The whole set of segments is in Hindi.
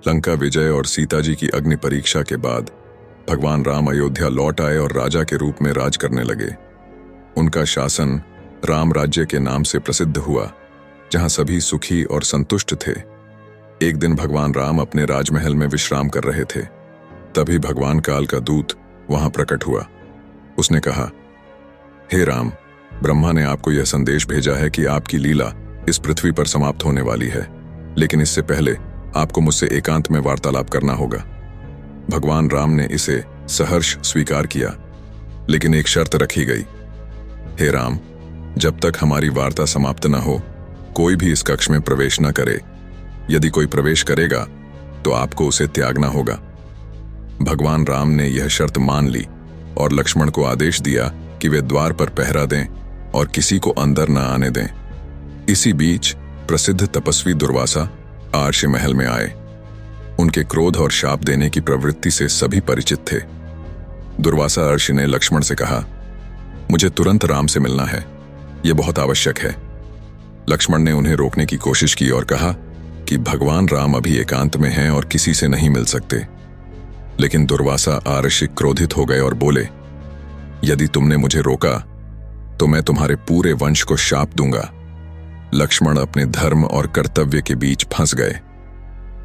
लंका विजय और सीता जी की अग्नि परीक्षा के बाद भगवान राम अयोध्या लौट आए और राजा के रूप में राज करने लगे। उनका शासन राम राज्य के नाम से प्रसिद्ध हुआ, जहां सभी सुखी और संतुष्ट थे। एक दिन भगवान राम अपने राजमहल में विश्राम कर रहे थे। तभी भगवान काल का दूत वहां प्रकट हुआ। उसने कहा, हे राम, ब्रह्मा ने आपको यह संदेश भेजा है कि आपकी लीला इस पृथ्वी पर समाप्त होने वाली है, लेकिन इससे पहले आपको मुझसे एकांत में वार्तालाप करना होगा। भगवान राम ने इसे सहर्ष स्वीकार किया, लेकिन एक शर्त रखी गई। हे राम, जब तक हमारी वार्ता समाप्त न हो, कोई भी इस कक्ष में प्रवेश न करे। यदि कोई प्रवेश करेगा तो आपको उसे त्यागना होगा। भगवान राम ने यह शर्त मान ली और लक्ष्मण को आदेश दिया कि वे द्वार पर पहरा दें और किसी को अंदर न आने दें। इसी बीच प्रसिद्ध तपस्वी दुर्वासा आर्ष महल में आए। उनके क्रोध और शाप देने की प्रवृत्ति से सभी परिचित थे। दुर्वासा अर्षि ने लक्ष्मण से कहा, मुझे तुरंत राम से मिलना है, यह बहुत आवश्यक है। लक्ष्मण ने उन्हें रोकने की कोशिश की और कहा कि भगवान राम अभी एकांत में हैं और किसी से नहीं मिल सकते। लेकिन दुर्वासा आर्षि क्रोधित हो गए और बोले, यदि तुमने मुझे रोका तो मैं तुम्हारे पूरे वंश को शाप दूंगा। लक्ष्मण अपने धर्म और कर्तव्य के बीच फंस गए।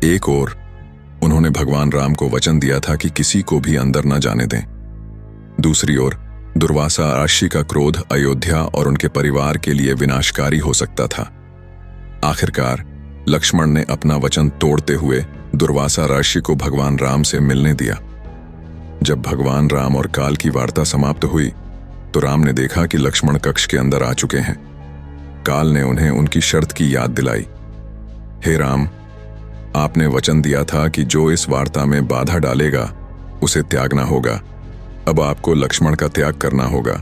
एक ओर उन्होंने भगवान राम को वचन दिया था कि किसी को भी अंदर न जाने दें। दूसरी ओर दुर्वासा आर्षि का क्रोध अयोध्या और उनके परिवार के लिए विनाशकारी हो सकता था। आखिरकार लक्ष्मण ने अपना वचन तोड़ते हुए दुर्वासा आर्षि को भगवान राम से मिलने दिया। जब भगवान राम और काल की वार्ता समाप्त हुई तो राम ने देखा कि लक्ष्मण कक्ष के अंदर आ चुके हैं। काल ने उन्हें उनकी शर्त की याद दिलाई। हे राम, आपने वचन दिया था कि जो इस वार्ता में बाधा डालेगा उसे त्यागना होगा। अब आपको लक्ष्मण का त्याग करना होगा।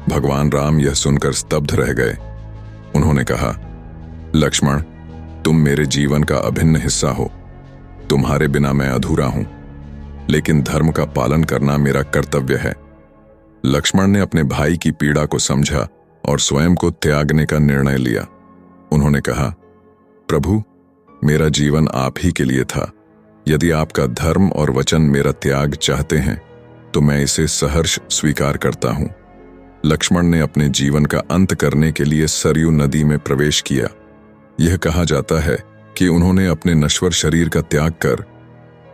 भगवान राम यह सुनकर स्तब्ध रह गए। उन्होंने कहा, लक्ष्मण, तुम मेरे जीवन का अभिन्न हिस्सा हो। तुम्हारे बिना मैं अधूरा हूं, लेकिन धर्म का पालन करना मेरा कर्तव्य है। लक्ष्मण ने अपने भाई की पीड़ा को समझा और स्वयं को त्यागने का निर्णय लिया। उन्होंने कहा, प्रभु, मेरा जीवन आप ही के लिए था। यदि आपका धर्म और वचन मेरा त्याग चाहते हैं तो मैं इसे सहर्ष स्वीकार करता हूं। लक्ष्मण ने अपने जीवन का अंत करने के लिए सरयू नदी में प्रवेश किया। यह कहा जाता है कि उन्होंने अपने नश्वर शरीर का त्याग कर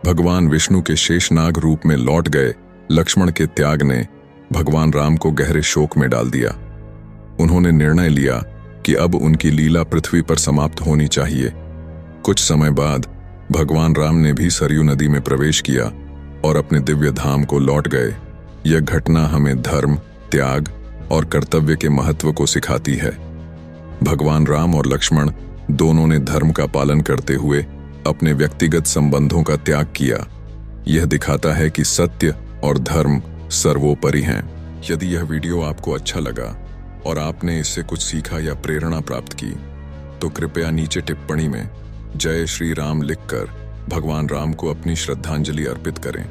भगवान विष्णु के शेषनाग रूप में लौट गए। लक्ष्मण के त्याग ने भगवान राम को गहरे शोक में डाल दिया। उन्होंने निर्णय लिया कि अब उनकी लीला पृथ्वी पर समाप्त होनी चाहिए। कुछ समय बाद भगवान राम ने भी सरयू नदी में प्रवेश किया और अपने दिव्य धाम को लौट गए। यह घटना हमें धर्म, त्याग और कर्तव्य के महत्व को सिखाती है। भगवान राम और लक्ष्मण दोनों ने धर्म का पालन करते हुए अपने व्यक्तिगत संबंधों का त्याग किया। यह दिखाता है कि सत्य और धर्म सर्वोपरि हैं। यदि यह वीडियो आपको अच्छा लगा और आपने इससे कुछ सीखा या प्रेरणा प्राप्त की तो कृपया नीचे टिप्पणी में जय श्री राम लिखकर भगवान राम को अपनी श्रद्धांजलि अर्पित करें।